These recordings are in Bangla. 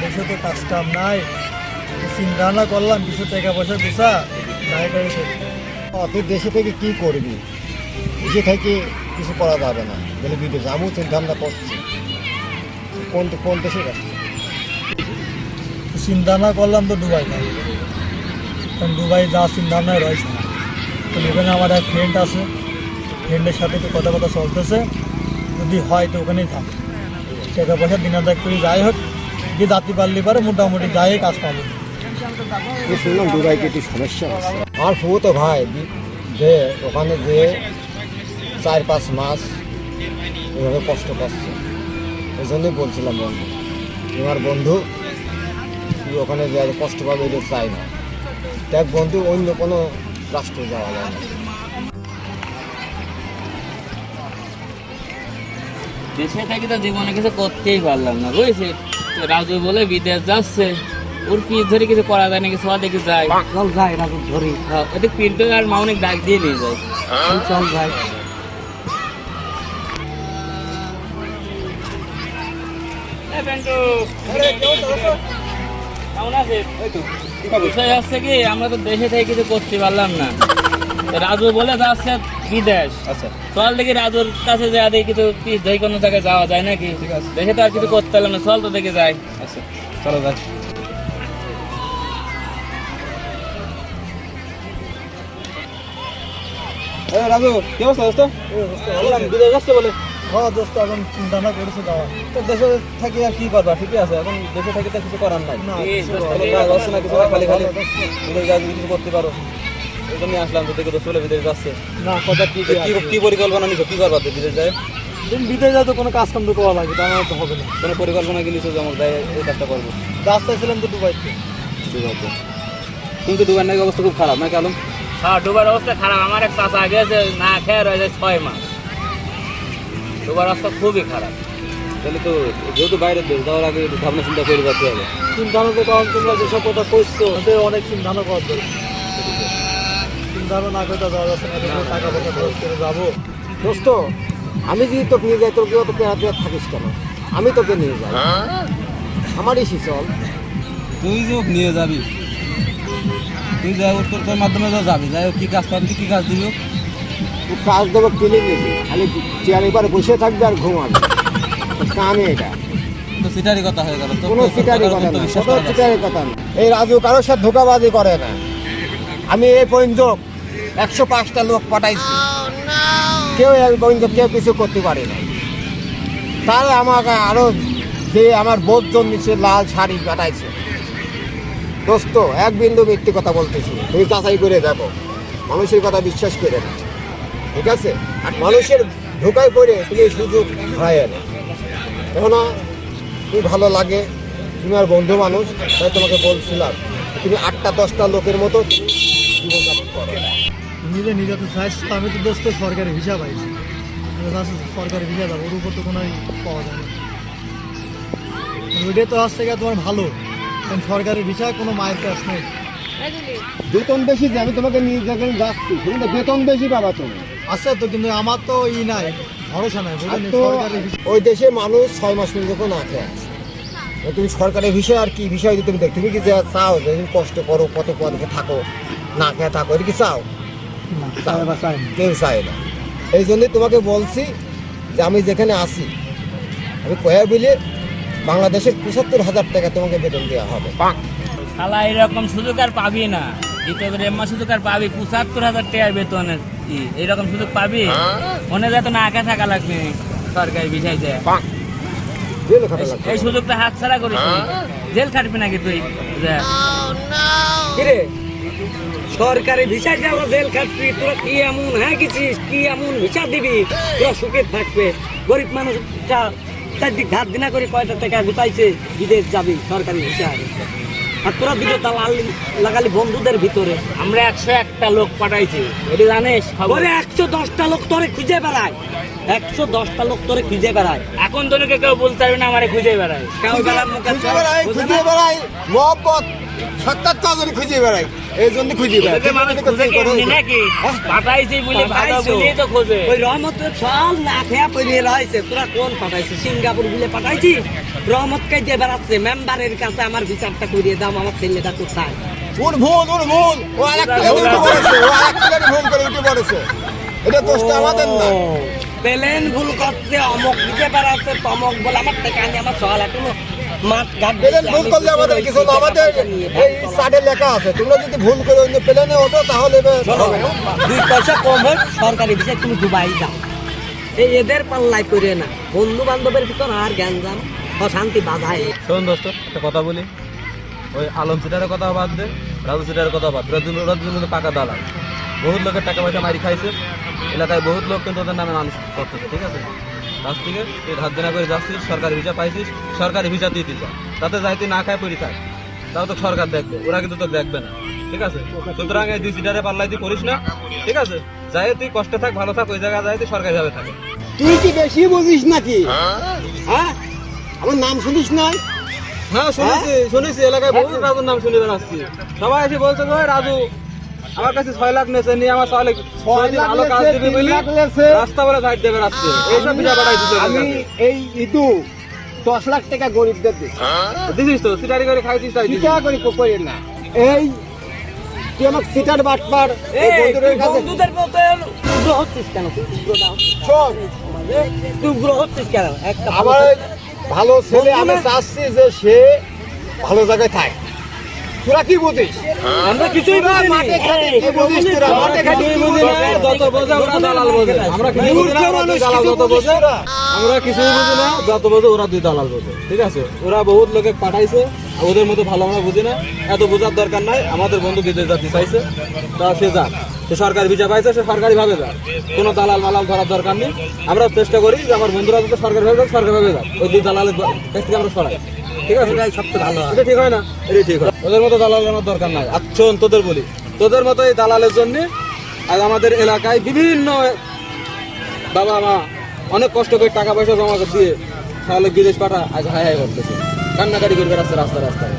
দেশে তো কাজ কাম নাই, চিন্তা ভাবনা করলাম কিছু টাকা পয়সা দিছা নাই করে তুই দেশে থেকে কি করবি? দেশে থেকে কিছু করা যাবে না, বলে বিদেশে আমিও চিন্তা ভাবনা করছি। কোন দেশে যাচ্ছে? চিন্তা ভাবনা করলাম তো দুবাই নাই, কারণ দুবাই যা চিন্তা ভাবনায় রয়েছে। তো এখানে আমার এক ফ্রেন্ড আছে, ফ্রেন্ডের সাথে তো কথা চলতেছে, যদি হয় তো ওখানেই থাক, টাকা পয়সা দিন আদায় করে যাই হোক, যে জাতি পারলে পারে মোটামুটি যাই কাজ পাবো। শুনলাম দুবাইতে একটু সমস্যা আছে। আমার ফুতো ভাই যে ওখানে যে 4-5 মাস এভাবে কষ্ট পাচ্ছে, এই জন্যই বলছিলাম বন্ধু, তোমার বন্ধু তুই ওখানে যে কষ্ট পাবে এটা চাই না। দেখ বন্ধু, অন্য কোনো রাষ্ট্রে যাওয়া যায় না। দেশে থাকি তো জীবনে কিছু করতেই পারলাম না, বুঝছি। রাজু বলে বিদেশ যাচ্ছে, ওর কি ধরে কিছু করা যায় না, কিছু দেখে যায়। চল যাই রাজু ধরি, হ্যাঁ, ওদের পিন্টু আর মাউনিক ডাক দিয়ে নিয়ে যায়। চল যাই। বিষয় হচ্ছে কি, আমরা তো দেশে থেকে কিছু করতে পারলাম না। রাজু বলে যাচ্ছে বিদেশ। আচ্ছা, চল দেখি রাজুর কাছে যা দেখি কিছু দেখি কোনো জায়গায় যাওয়া যায় নাকি। ঠিক আছে। দেখে তো আর কিছু করতে পারলাম না, চল তো দেখে যাই। আচ্ছা, চলো যাই। রাজু, কি অবস্থা দোস্ত? বললাম বিদেশ যাচ্ছে বলে। হ্যাঁ দোস্ত, এখন চিন্তা ভাবনা করেছে যাওয়া। তো দেশে থাকি আর কি করবা? ঠিকই আছে, এখন দেশে থাকি তো কিছু করার নাই। না, এই কিছু দোস্ত, করার কাজ হচ্ছে না, কিছু না, খালি খালি দোস্ত। বিদেশ যা কিছু করতে পারো, এই জন্যই আসলাম। তো দেখে দোস্ত বলে বিদেশ যাচ্ছে। না, কথা তো ঠিকই আছে। কি পরিকল্পনা নিছো? কি করবা বিদেশ যায়? দিন বিদেশ যায় তো কোনো কাজ কাম তো করা লাগবে, তা তো হবে না। কোনো পরিকল্পনা কি নিছো যে আমার যায় এই কাজটা করবো? রাস্তায় ছিলাম তো দুবাইতে। দুবাইতে কিন্তু দুবাই নাকি অবস্থা খুব খারাপ নাকি আলম? হ্যাঁ, ডুবার অবস্থা খারাপ। আমার এক চাচা গেছে, না খেয়ে রয়েছে 6 মাস। ডুবার অবস্থা খুবই খারাপ। তাহলে তো যেহেতু বাইরের দেশ, যাওয়ার আগে একটু ভাবনা চিন্তা করে যেতে হবে। চিন্তা ভাবনা তো কারণ তোমরা যেসব কথা কইছো, ওদের অনেক চিন্তা ভাবনা করার দরকার। চিন্তা ভাবনা না করে তো যাওয়া যাচ্ছে না, এত টাকা পয়সা খরচ করে যাবো। দোস্ত, আমি যদি তোকে নিয়ে যাই, তোকে অত পেরাতে থাকিস কেন? আমি তোকে নিয়ে যাই, আমারই চল। তুই যে ওকে নিয়ে যাবি, তুই যাই তোর মাধ্যমে তো যাবি, যাই হোক কি কাজ পাবি, কি কাজ দিবি? তুই কাজ দেবো কিনে নিবি, খালি চেয়ার এবার বসে থাকবে আর ঘুমাবে, কামে এটা। তো সিটারি কথা হয়ে গেল। তো কোনো সিটারি কথা না, কোনো সিটারি কথা না। এই রাজু কারোর সাথে ধোকাবাজি করে না। আমি এই পর্যন্ত 105টা লোক পাঠাইছি, কেউ এই পর্যন্ত কেউ কিছু করতে পারে না। তাই আমাকে আরো যে আমার বোধ জন্মেছে লাল শাড়ি পাঠাইছে। দোস্ত, এক বিন্দু মিথ্যে কথা বলতেছি, তুমি যাচাই করে দেখো, মানুষের কথা বিশ্বাস করে না, ঠিক আছে? আর মানুষের ধোকায় করে তুমি এই সুযোগ হয় না। কেননা তুমি ভালো লাগে, তুমি আর বন্ধু মানুষ, তাই তোমাকে বলছিলাম তুমি 8টা-10টা লোকের মতো তুমি জীবনযাপন করো। তুমি যে নিজে তো চাইছো, আমি তো দোস্ত সরকারি ভিসা পাইছি, সরকারি ভিসা যাবো, ওর উপর তো কোনো পাওয়া যায় না। ওইটাই তো আসছে গিয়ে তোমার ভালো, কারণ সরকারি ভিসা কোনো মায়ের কাজ নেই। বেতন বেশি যে আমি তোমাকে নিয়ে যেখানে যাচ্ছি, তুমি তো বেতন বেশি পাবা তুমি। আছে তো, কিন্তু আমার তো নাই, ভরসা নাই, আর বুঝলি? তো সরকারি ভিসা ওই দেশে মানুষ 6 মাস পর্যন্ত না খেয়ে আছে। তুমি সরকারি বিষয় আর কি বিষয় তুমি দেখ, তুমি কি যা চাও যে তুমি কষ্ট করো, কত পদকে থাকো, না খেয়ে থাকো, এটা কি চাও? না, চাই বা চাই না। কেউ চায় না। এই জন্যই তোমাকে বলছি যে আমি যেখানে আসি, আমি কয়া বলে বাংলাদেশের 75,000 টাকা তোমাকে বেতন দেওয়া হবে। শালা এরকম সুযোগ আর পাবি না, দ্বিতীয় এমন সুযোগ আর পাবি 75,000 টাকার বেতনের। এইরকম সুযোগ পাবি? মনে যায় তো না খেয়ে থাকা লাগবে সরকারি বিষয় যে। জেল খাটা লাগবে। এই সুযোগটা হাত ছাড়া করিস, জেল খাটবি নাকি তুই? কিরে সরকারি ভিসা যাবো জেল খাটবি? তোরা কি এমন গেছিস, কি এমন ভিসা দিবি তোরা সুখে থাকবে? গরিব মানুষ চারদিক ধার দিনা করে কয়টা টাকা গুটাইছে, বিদেশ যাবি সরকারি ভিসা, আর তোরা দুটো দালাল লাগালি বন্ধুদের ভিতরে। আমরা 101টা লোক পাঠাইছি, এটা জানিস? ওরে 110টা লোক তোরে খুঁজে বেড়ায়, 110টা লোক তোরে খুঁজে বেড়ায়। এখন তো কেউ বলতে পারবে না আমারে খুঁজে বেড়ায়। কেউ বেড়ায় মুখে খুঁজে বেড়াই মহব্বত সাক্ষাৎ কাজে খুঁজে বেড়াই, এই জন্য খুঁজে বেড়াই। তোকে মানুষ খুঁজে কি এমনি নাকি? পাঠাইছি বলে ভালো বলেই তো খোঁজে। ওই রহমতের সব না খেয়া পড়ে রয়েছে, তোরা কোন পাঠাইছিস? সিঙ্গাপুর বলে পাঠাইছিস? রহমতকে দিয়ে বেড়াচ্ছে মেম্বারের কাছে আমার বিচারটা করিয়ে দাও, আমার ছেলেটা কোথায়? ওর ভুল, ওর ভুল, ও আরেকটা উঠে পড়েছে, ও আরেকটা ভুল করে উঠে পড়েছে। এটা দোষটা আমাদের না। প্লেন ভুল করছে, অমক দিতে বেড়াচ্ছে, তমক বলে আমার থেকে আনি আমার সকাল এখনো মাঠ ঘাট প্লেন ভুল করলে আমাদের কিছু না, আমাদের এই সাইডে লেখা আছে, তোমরা যদি ভুল করে অন্য প্লেনে ওঠো তাহলে হবে না। 2 পয়সা কম হোক সরকারি বিষয়ে তুমি দুবাই যাও, এই এদের পাল্লাই করে না, বন্ধু বান্ধবের ভিতর আর গ্যাঞ্জাম অশান্তি বাধায়। শোন দোস্ত, একটা কথা বলি, ওই আলম সিটারের কথা বাদ দে, রাজু সিটারের কথা বাদ দে, ওরা দুজন কিন্তু টাকা দালাল, বহুত লোকের টাকা পয়সা মারি খাইছে, এলাকায় বহুত লোক কিন্তু ওদের নামে মানুষ করতেছে, ঠিক আছে? কাছ থেকে তুই ধার দেনা করে যাচ্ছিস, সরকারি ভিসা পাইছিস, সরকারি ভিসা দিয়ে দিস, তাতে যাই তুই না খায় পড়ি থাক, তাও তো সরকার দেখবে, ওরা কিন্তু তো দেখবে না, ঠিক আছে? সুতরাং এই 2 সিটারে পাল্লাই তুই করিস না, ঠিক আছে? যাই তুই কষ্টে থাক, ভালো থাক, ওই জায়গায় যাই তুই সরকারি ভাবে থাকে। তুই কি বেশি বুঝিস নাকি? হ্যাঁ, আমার নাম শুনিস না? হ্যাঁ শুনেছি এলাকায় বহুত রাজুর নাম শুনে বেড়াচ্ছি, সবাই এসে বলছে যে ওই রাজু আমার কাছে 6 লাখ নেছে, নিয়ে আমার 6 লাখ ভালো কাজ দিবি বলি রাস্তা বলে ঝাড় দিয়ে বেড়াচ্ছে, এইসব ভিসা পাঠাই দিচ্ছে। আমি এই ইদু 10 লাখ টাকা গরিবদের দিচ্ছি, দিছিস তো, সিটারি করে খাইছিস তাই দিছিস। চিটা করে করি না। এই তুই আমাকে সিটার বাটপার এই বন্ধুদের কাছে বন্ধুদের মতো উগ্র হচ্ছিস কেন? তুই উগ্রটা শোন, তুই উগ্র হচ্ছিস কেন? একটা আমার ভালো ছেলে, আমি চাচ্ছি যে সে ভালো জায়গায় থাকে। তোরা কি বুঝিস? আমরা কিছুই বুঝি না। মাঠে ঘাটে কি বুঝিস তোরা? মাঠে ঘাটে কি বুঝিস? যত বোঝে ওরা দালাল বোঝে, আমরা কিছুই বুঝি না, ওরা দুই দালাল যত বোঝে, আমরা কিছুই বুঝি না, যত বোঝে ওরা দুই দালাল বোঝে, ঠিক আছে? ওরা বহুত লোকে পাঠাইছে, ওদের মতো ভালো আমরা বুঝি না, এত বোঝার দরকার নাই। আমাদের বন্ধু বিদেশ যাতে চাইছে, তা সে যাক, সে সরকারি ভিসা পাইছে, সে সরকারি ভাবে যাক, কোনো দালাল মালাল ধরার দরকার নেই। আমরা চেষ্টা করি যে আমার বন্ধুরা যাতে সরকারি ভাবে যাক, সরকারি ভাবে যাক, ওই দুই দালালের কাছ থেকে আমরা সরাই, ঠিক আছে? এটাই সবচেয়ে ভালো হয়। এটা ঠিক হয় না? এটাই ঠিক হয়, ওদের মতো দালালের আমার দরকার নাই। আর শোন, তোদের বলি, তোদের মতো এই দালালের জন্য আজ আমাদের এলাকায় বিভিন্ন বাবা মা অনেক কষ্ট করে টাকা পয়সা জমা দিয়ে তাহলে বিদেশ পাঠা আজ হাই হাই করতেছে, কান্নাকাটি করে বেড়াচ্ছে রাস্তায় রাস্তায়,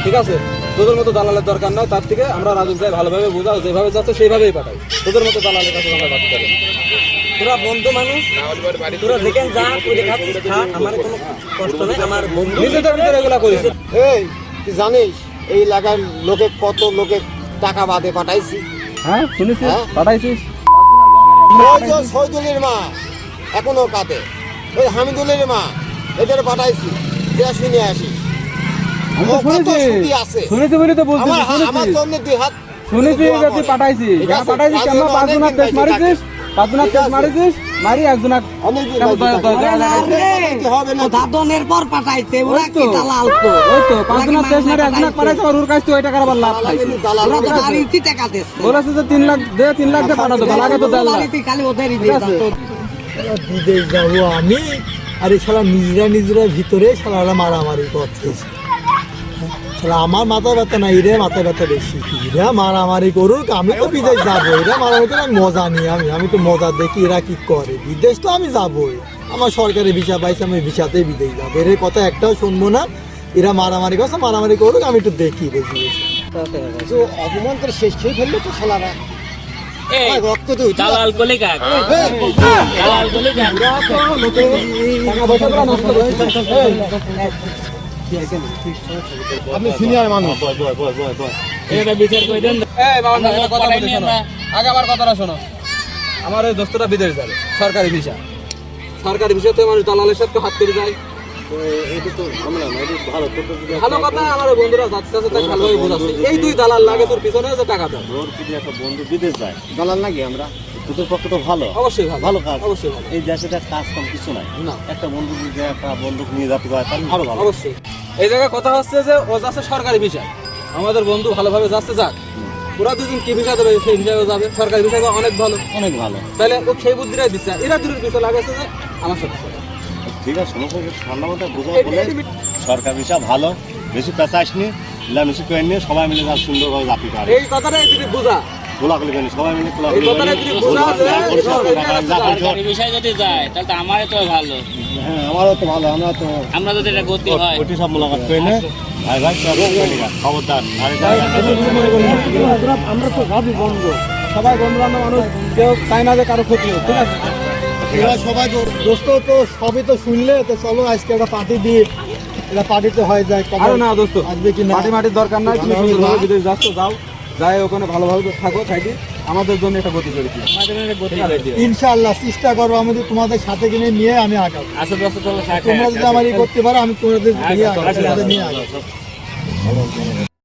ঠিক আছে? তোদের মতো দালালের দরকার নাই, তার থেকে আমরা রাজুক যাই ভালোভাবে বোঝাও, যেভাবে যাচ্ছে সেইভাবেই পাঠাই, তোদের মতো দালালের কাছে আমরা বাদ করি। তোরা বন্ধু মানুষ, তোরা যেখানে যা করে খাচ্ছিস খা, আমার কোনো কষ্ট নেই, আমার বন্ধু নিজেদের ভিতরে এগুলা করিস। এই তুই জানিস এই এলাকার লোকে কত লোকে টাকা বাদে পাঠাইছি? হ্যাঁ শুনেছিস, হ্যাঁ? পাঠাইছিস। ওই যে শহীদুলের মা এখনো কাঁদে, ওই হামিদুলের মা, এদের পাঠাইছি, যে শুনে আসি। আমি তো ও কত শুনেছি, সুখী আছে। শুনেছি বলে তো বলছিস, আমার জন্য 2 হাত শুনেছি দোয়া যে তুই করে। পাঠাইছিস, ঠিক আছে? পাঠাইছিস আজ কেমন? ওরা 5 জনের অনেকদিন টেস্ট পাইছে মারিছিস, 5 জনের ঠিক টেস্ট আছে। মারিছিস, মারি একজনের অনেকদিন কেমন পাইছে দয়া- টাকা। দয়া- দয়া- হবে না। দাদনের পর পাঠাইছে, ওরা কি দালাল তো? ওই তো 5 ওরা কি জনের টেস্ট মারি মামলা একজনের পাঠাইছে, আর ওর কাছ থেকে ওই টাকার আবার লাভ খাইছে। দালাল ওরা তো ঠিক আছে? বাড়িতে টাকা দিচ্ছে। বলেছে যে 3 লাখ দে, 3 লাখ দে পাঠাতো, আগে তো 1.5 লাখ। বাড়িতে খালি ওদেরই ঠিক দিয়ে আছে? দাও। বিদেশ যাবো আমি, আর এই শালা নিজেরা ভিতরে শালারা মারামারি করতেছে। শালা আমার মাথা ব্যথা না, এরা মাথা ব্যথা বেশি। এরা মারামারি করুক, আমি তো বিদেশ যাবো। এরা মারামারি করে আমি মজা নিই, আমি তো মজা দেখি এরা কি করে। বিদেশ তো আমি যাবোই, আমার সরকারি ভিসা পাইছে, আমি ভিসাতেই বিদেশ যাবো। এর কথা একটাও শুনবো না। এরা মারামারি করছে, মারামারি করুক, আমি একটু দেখি বসে বসে। তো অপমান করে শেষ খেয়ে ফেললো তো শালারা। এই আমার রক্ত তো উঠে দালাল কলি কাক, এই, দালাল কলি কাক। টাকা পয়সাগুলো নষ্ট করছে। আপনি সিনিয়র মানুষ, এটা বিচার করে দেন। এই বাবা, আমি একটা কথা বলি, পাঠাইনি শোনো। আমরা। আগে আমার কথাটা শোনো। আমার এই দোস্তরা বিদেশ যাবে, সরকারি ভিসা, সরকারি ভিসাতে মানুষ দালালের সাথে হাত করে যায়। ভালো কথা, আমার ওই বন্ধুরা যাচ্ছে যাচ্ছে তাই ভালোভাবে বোঝাচ্ছে। এই 2 দালাল লাগে তোর পিছনে, যে টাকা দেয়। তোর যদি একটা বন্ধু বিদেশ যায়, দালাল নাকি আমরা? তোদের পক্ষে তো ভালো, অবশ্যই ভালো, ভালো কাজ। অবশ্যই ভালো। এই দেশে দেখ কাজ কাম কিছু নাই, না। একটা বন্ধু যে একটা বন্ধুক নিয়ে যেতে পারে তার আরো ভালো। অবশ্যই এই জায়গায় কথা হচ্ছে যে ও যাচ্ছে সরকারি ভিসা, আমাদের বন্ধু ভালোভাবে যাচ্ছে, যাক। ওরা দুজন কি ভিসা দেবে সেই হিসাবে যাবে, সরকারি ভিসা অনেক ভালো। অনেক ভালো। তাহলে ও সেই বুদ্ধিটাই দিচ্ছে, এরা দূরের ভিসা লাগাচ্ছে যে আমার সাথে চলে। ঠিক আছে, সমস্যা ঠান্ডা মাথায় বোঝা এই- বলে এই- সরকার বিষয় ভালো, বেশি পেঁচাইস নি, মিলামিশি করে নিয়ে সবাই মিলে যা সুন্দরভাবে যাতে পারে। এই কথাটাই যদি বোঝা, গোলাগুলি করেনি, সবাই মিলে এই গোলাগুলি কথাটা যদি বোঝা যে সরকারি বিষয় যদি যায় তাহলে তো আমারই তো ভালো। হ্যাঁ, আমারও তো ভালো, আমরা তো আমরা যদি এটা গতি হয়, ওটি সব মোলাকাত করে নিয়ে ভাই ভাই খবরদার আরে আমরা তো ভাবি বন্ধু সবাই বন্ধু বান্ধব মানুষ কেউ চাই না যে কারো ক্ষতি হোক ঠিক আছে এরা সবাই দোস্ত তো সবই তো শুনলে তো চলো আজকে একটা পার্টি দিয়ে এটা পার্টিতে হয়ে যায় কবে আরে না দোস্ত আসবে কি না মাটির দরকার নাই তুমি আমি সুন্দরভাবে না। বিদেশ যাচ্ছ যাও যাই ওখানে ভালোভাবে থাকো থাকি আমাদের জন্য একটা গতি করে দিও ইনশাআল্লাহ চেষ্টা করবো আমি তো তোমাদের সাথে কিনে নিয়ে আমি আগাবো আসো দোস্ত চলো চা খাই তোমরা যদি আমার ই করতে পারো আমি তোমাদের নিয়ে আগাবো আসো, আসো। তোমাদের নিয়ে আগাবো